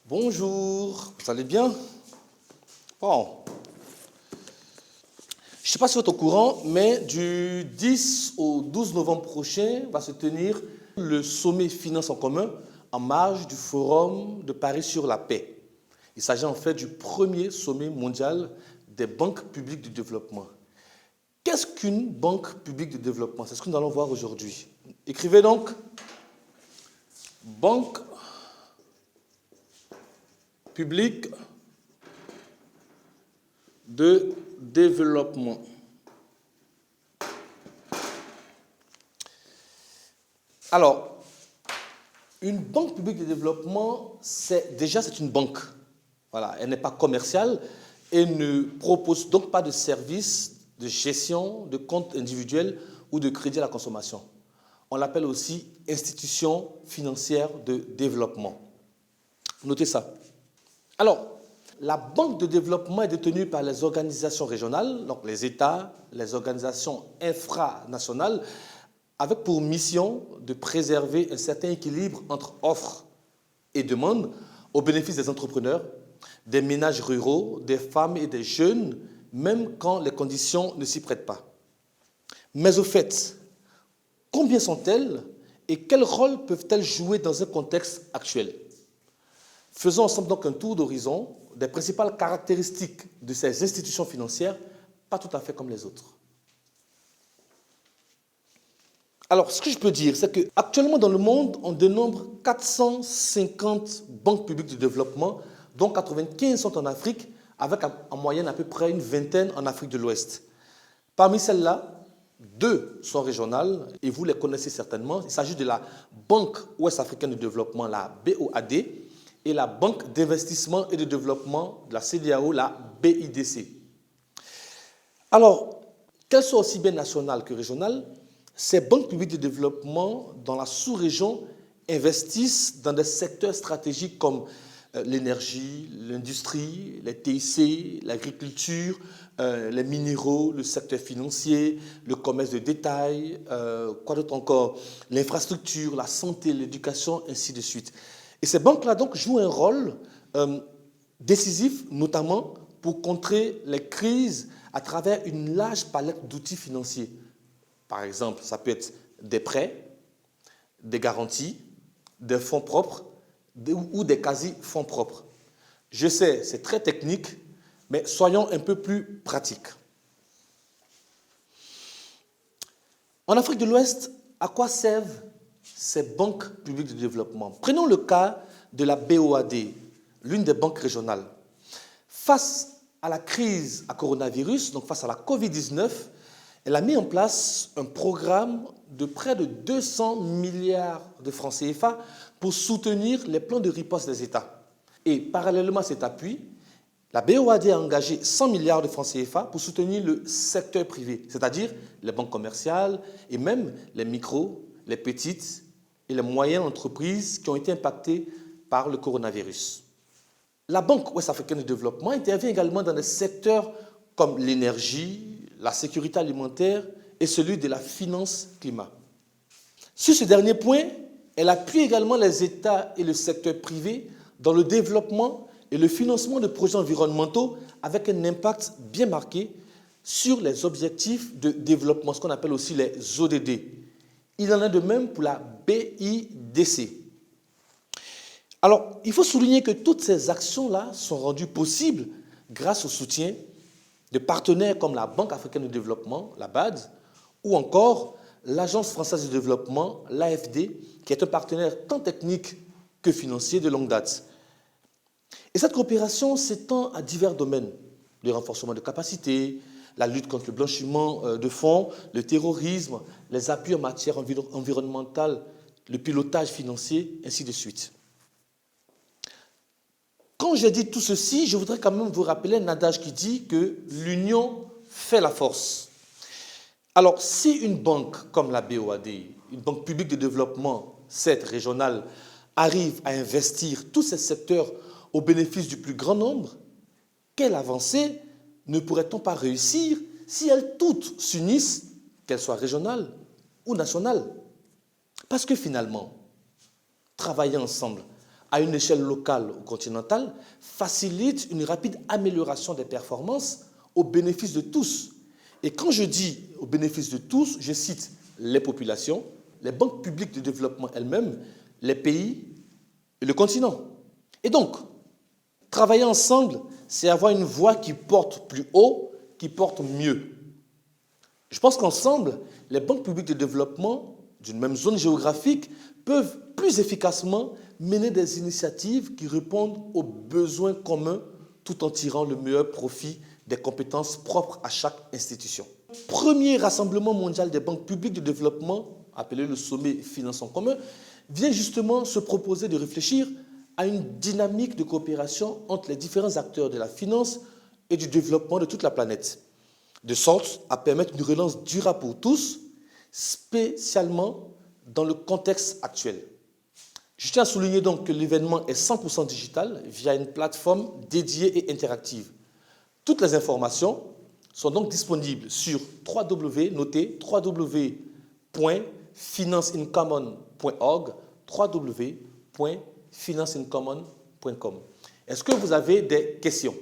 Bonjour, vous allez bien? Bon, je ne sais pas si vous êtes au courant, mais du 10 au 12 novembre prochain va se tenir le sommet Finance en commun en marge du Forum de Paris sur la paix. Il s'agit en fait du premier sommet mondial des banques publiques de développement. Qu'est-ce qu'une banque publique de développement? C'est ce que nous allons voir aujourd'hui. Écrivez donc banque publique de développement. Alors, une banque publique de développement, c'est une banque. Voilà, elle n'est pas commerciale et ne propose donc pas de services de gestion de comptes individuels ou de crédit à la consommation. On l'appelle aussi institution financière de développement. Notez ça. Alors, la banque de développement est détenue par les organisations régionales, donc les États, les organisations infranationales, avec pour mission de préserver un certain équilibre entre offre et demande au bénéfice des entrepreneurs, des ménages ruraux, des femmes et des jeunes, même quand les conditions ne s'y prêtent pas. Mais au fait, combien sont-elles et quel rôle peuvent-elles jouer dans un contexte actuel? Faisons ensemble donc un tour d'horizon des principales caractéristiques de ces institutions financières, pas tout à fait comme les autres. Alors, ce que je peux dire, c'est qu'actuellement dans le monde, on dénombre 450 banques publiques de développement, dont 95 sont en Afrique, avec en moyenne à peu près une vingtaine en Afrique de l'Ouest. Parmi celles-là, 2 sont régionales, et vous les connaissez certainement. Il s'agit de la Banque ouest-africaine de développement, la BOAD, et la Banque d'investissement et de développement de la CEDEAO, la BIDC. Alors, qu'elles soient aussi bien nationales que régionales, ces banques publiques de développement dans la sous-région investissent dans des secteurs stratégiques comme l'énergie, l'industrie, les TIC, l'agriculture, les minéraux, le secteur financier, le commerce de détail, quoi d'autre encore, l'infrastructure, la santé, l'éducation, ainsi de suite. Et ces banques-là donc jouent un rôle décisif, notamment pour contrer les crises à travers une large palette d'outils financiers. Par exemple, ça peut être des prêts, des garanties, des fonds propres ou des quasi-fonds propres. Je sais, c'est très technique, mais soyons un peu plus pratiques. En Afrique de l'Ouest, à quoi servent ces banques publiques de développement? Prenons le cas de la BOAD, l'une des banques régionales. Face à la crise à coronavirus, donc face à la Covid-19, elle a mis en place un programme de près de 200 milliards de francs CFA pour soutenir les plans de riposte des États. Et parallèlement à cet appui, la BOAD a engagé 100 milliards de francs CFA pour soutenir le secteur privé, c'est-à-dire les banques commerciales et même les micros, les petites et les moyennes entreprises qui ont été impactées par le coronavirus. La Banque ouest-africaine de développement intervient également dans des secteurs comme l'énergie, la sécurité alimentaire et celui de la finance climat. Sur ce dernier point, elle appuie également les États et le secteur privé dans le développement et le financement de projets environnementaux avec un impact bien marqué sur les objectifs de développement, ce qu'on appelle aussi les ODD. Il en est de même pour la BIDC. Alors, il faut souligner que toutes ces actions-là sont rendues possibles grâce au soutien de partenaires comme la Banque africaine de développement, la BAD, ou encore l'Agence française de développement, l'AFD, qui est un partenaire tant technique que financier de longue date. Et cette coopération s'étend à divers domaines, le renforcement de capacités, la lutte contre le blanchiment de fonds, le terrorisme, les appuis en matière environnementale, le pilotage financier, ainsi de suite. Quand j'ai dit tout ceci, je voudrais quand même vous rappeler un adage qui dit que l'union fait la force. Alors, si une banque comme la BOAD, une banque publique de développement, cette régionale, arrive à investir tous ces secteurs au bénéfice du plus grand nombre, quelle avancée ne pourrait-on pas réussir si elles toutes s'unissent, qu'elles soient régionales ou nationales? Parce que finalement, travailler ensemble à une échelle locale ou continentale facilite une rapide amélioration des performances au bénéfice de tous. Et quand je dis au bénéfice de tous, je cite les populations, les banques publiques de développement elles-mêmes, les pays et le continent. Et donc, travailler ensemble, c'est avoir une voix qui porte plus haut, qui porte mieux. Je pense qu'ensemble, les banques publiques de développement d'une même zone géographique peuvent plus efficacement mener des initiatives qui répondent aux besoins communs tout en tirant le meilleur profit des compétences propres à chaque institution. Premier rassemblement mondial des banques publiques de développement, appelé le sommet Finance en commun, vient justement se proposer de réfléchir à une dynamique de coopération entre les différents acteurs de la finance et du développement de toute la planète, de sorte à permettre une relance durable pour tous, spécialement dans le contexte actuel. Je tiens à souligner donc que l'événement est 100% digital via une plateforme dédiée et interactive. Toutes les informations sont donc disponibles sur www.financeincommon.org, www.financeincommon.com. Est-ce que vous avez des questions ?